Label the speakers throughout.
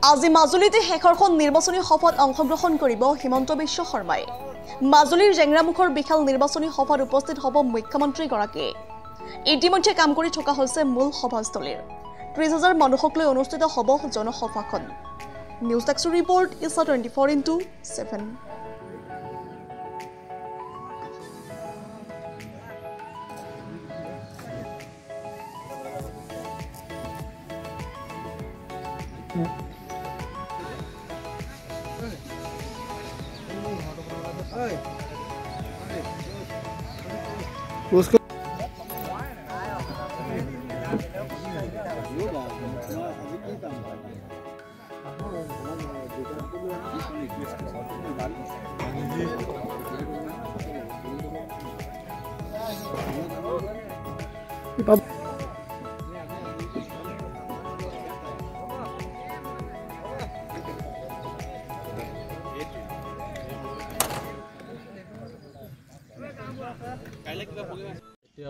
Speaker 1: আজি মাজুলীতে শেষৰখন নিৰ্বাচনী সভাত অংশগ্ৰহণ কৰিব হিমন্ত বিশ্ব শৰ্মাই। মাজুলীৰ জেংৰামুখৰ বিশাল নিৰ্বাচনী সভাত উপস্থিত হ'ব মুখ্যমন্ত্ৰীগৰাকী। ইতিমধ্যে কাম কৰি থকা হৈছে মূল সভাস্থলীৰ 30,000 মানুহক লৈ অনুষ্ঠিত হ'ব জনসভাখন। নিউজ ডেস্ক ৰিপৰ্ট ইছা 24/7।
Speaker 2: उसको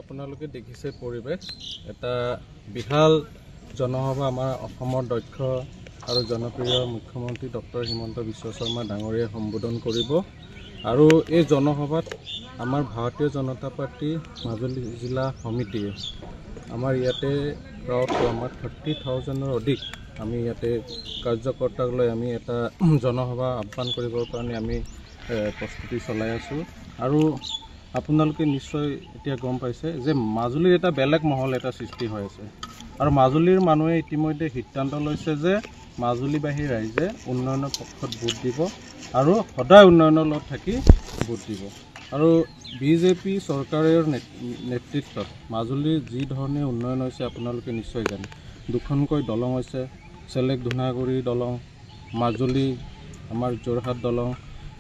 Speaker 3: আপোনালোকে দেখিছে পৰিবেশ এটা বিশাল জনসভা আমাৰ অসমৰ দক্ষ আৰু জনপ্ৰিয় মুখ্যমন্ত্ৰী ডক্টৰ হিমন্ত বিশ্ব শৰ্মা ডাঙৰীয়াই সম্বোধন কৰিব আৰু এই জনসভাত আমাৰ ভাৰতীয় জনতা পাৰ্টি মাজুলী জিলা সমিতিয়ে আমাৰ ইয়াতে প্ৰায় আমাৰ 30,000ৰ অধিক আমি ইয়াতে কাৰ্যকৰ্তাক লৈ আমি এটা জনসভা আহ্বান কৰিবৰ কাৰণে আমি প্ৰস্তুতি চলাই আছোঁ আৰু আপোনালোকে নিশ্চয় এতিয়া গম পাইছে যে মাজুলীৰ এটা বেলেগ মহল এটা সৃষ্টি হৈ আছে আৰু মাজুলীৰ মানুহে ইতিমধ্যে সিদ্ধান্ত লৈছে যে মাজুলীবাসী ৰাইজে উন্নয়নৰ পক্ষত ভোট দিব আৰু সদায় উন্নয়নৰ লগত থাকি ভোট দিব আৰু বিজেপি চৰকাৰৰ নেতৃত্বত মাজুলীৰ যি ধৰণে উন্নয়ন হৈছে আপোনালোকে নিশ্চয় জানে। দুখনকৈ দলং হৈছে, চেলেক ধুনাগুৰি দলং, মাজুলী আমাৰ যোৰহাট দলং,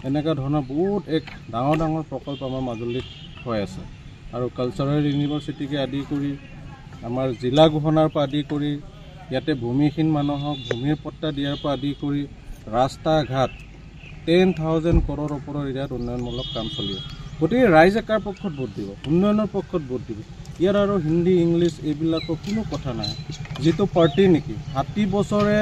Speaker 3: এনেকুৱা ধৰণৰ বহুত এক ডাঙৰ ডাঙৰ প্ৰকল্প আমাৰ মাজুলীত হৈ আছে আৰু কালচাৰেল ইউনিভাৰ্চিটিকে আদি কৰি আমাৰ জিলা ঘোষণাৰ পৰা আদি কৰি ইয়াতে ভূমিহীন মানুহক ভূমিৰ পট্টা দিয়াৰ পৰা আদি কৰি ৰাস্তা ঘাট 10,000 কৰোৰৰ ওপৰৰ ইয়াত উন্নয়নমূলক কাম চলি আছে। গতিকে ৰাইজে কাৰ পক্ষত ভোট দিব? উন্নয়নৰ পক্ষত ভোট দিব। ইয়াত আৰু হিন্দী ইংলিছ এইবিলাকৰ কোনো কথা নাই। যিটো পাৰ্টি নেকি 60 বছৰে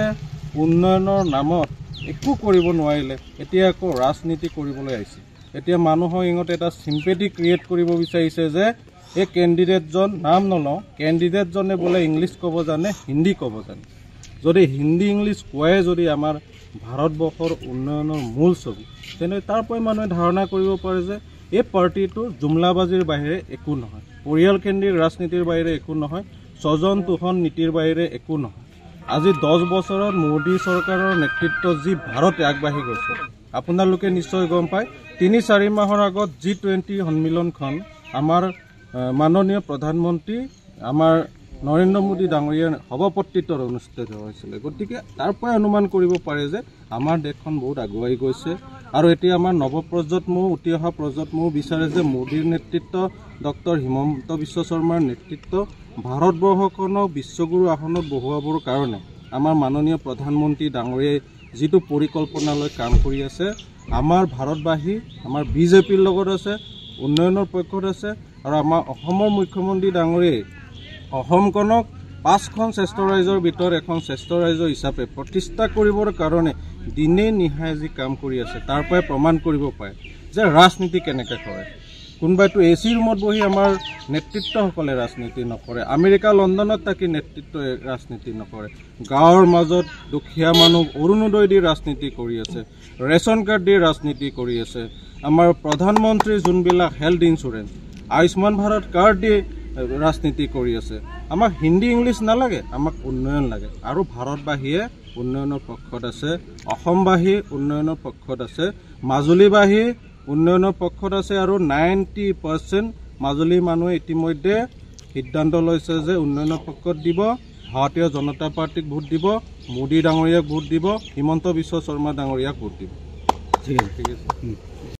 Speaker 3: উন্নয়নৰ নামত একো কৰিব নোৱাৰিলে এতিয়া আকৌ ৰাজনীতি কৰিবলৈ আহিছে। এতিয়া মানুহৰ ইঙত এটা চিম্পেথি ক্ৰিয়েট কৰিব বিচাৰিছে যে এই কেণ্ডিডেটজন নাম নলওঁ, কেণ্ডিডেটজনে বোলে ইংলিছ ক'ব জানে, হিন্দী ক'ব জানে। যদি হিন্দী ইংলিছ কোৱাই যদি আমাৰ ভাৰতবৰ্ষৰ উন্নয়নৰ মূল ছবি, তেনে তাৰ পৰাই মানুহে ধাৰণা কৰিব পাৰে যে এই পাৰ্টিটো জুমলাবাজীৰ বাহিৰে একো নহয়, পৰিয়ালকেন্দ্ৰিক ৰাজনীতিৰ বাহিৰে একো নহয়, স্বজন তোষণ নীতিৰ বাহিৰে একো নহয়। আজি 10 বছৰত মোদী চৰকাৰৰ নেতৃত্বত যি ভাৰত আগবাঢ়ি গৈছে আপোনালোকে নিশ্চয় গম পায়। 3-4 মাহৰ আগত G20 সন্মিলনখন আমাৰ মাননীয় প্ৰধানমন্ত্ৰী আমাৰ নৰেন্দ্ৰ মোদী ডাঙৰীয়াৰ সভাপতিত্বত অনুষ্ঠিত হৈছিলে। গতিকে তাৰ পৰাই অনুমান কৰিব পাৰে যে আমাৰ দেশখন বহুত আগুৱাই গৈছে আৰু এতিয়া আমাৰ নৱপ্ৰজন্মও উঠি অহা প্ৰজন্মও বিচাৰে যে মোদীৰ নেতৃত্ব, ডক্টৰ হিমন্ত বিশ্ব শৰ্মাৰ নেতৃত্ব ভাৰতবৰ্ষখনক বিশ্বগুৰু আসনত বহুৱাবৰ কাৰণে আমাৰ মাননীয় প্ৰধানমন্ত্ৰী ডাঙৰীয়াই যিটো পৰিকল্পনা লৈ কাম কৰি আছে, আমাৰ ভাৰতবাসী আমাৰ বিজেপিৰ লগত আছে, উন্নয়নৰ পক্ষত আছে আৰু আমাৰ অসমৰ মুখ্যমন্ত্ৰী ডাঙৰীয়াই অসমখনক 5খন শ্ৰেষ্ঠ ৰাজ্যৰ ভিতৰত এখন শ্ৰেষ্ঠ ৰাজ্য হিচাপে প্ৰতিষ্ঠা কৰিবৰ কাৰণে দিনে নিশাই যি কাম কৰি আছে তাৰ পৰাই প্ৰমাণ কৰিব পাৰে যে ৰাজনীতি কেনেকৈ কৰে। কোনোবাইতো AC ৰুমত বহি আমাৰ নেতৃত্বসকলে ৰাজনীতি নকৰে, আমেৰিকা লণ্ডনত থাকি নেতৃত্ব ৰাজনীতি নকৰে, গাঁৱৰ মাজত দুখীয়া মানুহ অৰুণোদয় দি ৰাজনীতি কৰি আছে, ৰেচন কাৰ্ড দি ৰাজনীতি কৰি আছে, আমাৰ প্ৰধানমন্ত্ৰীৰ যোনবিলাক health insurance, Ayushman Bharat card দি ৰাজনীতি কৰি আছে। আমাক হিন্দী ইংলিছ নালাগে, আমাক উন্নয়ন লাগে আৰু ভাৰতবাসীয়ে উন্নয়নৰ পক্ষত আছে, অসমবাসী উন্নয়নৰ পক্ষত আছে, মাজুলীবাসী উন্নয়নৰ পক্ষত আছে আৰু 90% মাজুলীৰ মানুহে ইতিমধ্যে সিদ্ধান্ত লৈছে যে উন্নয়নৰ পক্ষত দিব, ভাৰতীয় জনতা পাৰ্টিক ভোট দিব, মোদী ডাঙৰীয়াক ভোট দিব, হিমন্ত বিশ্ব শৰ্মা ডাঙৰীয়াক ভোট দিব। ঠিক আছে।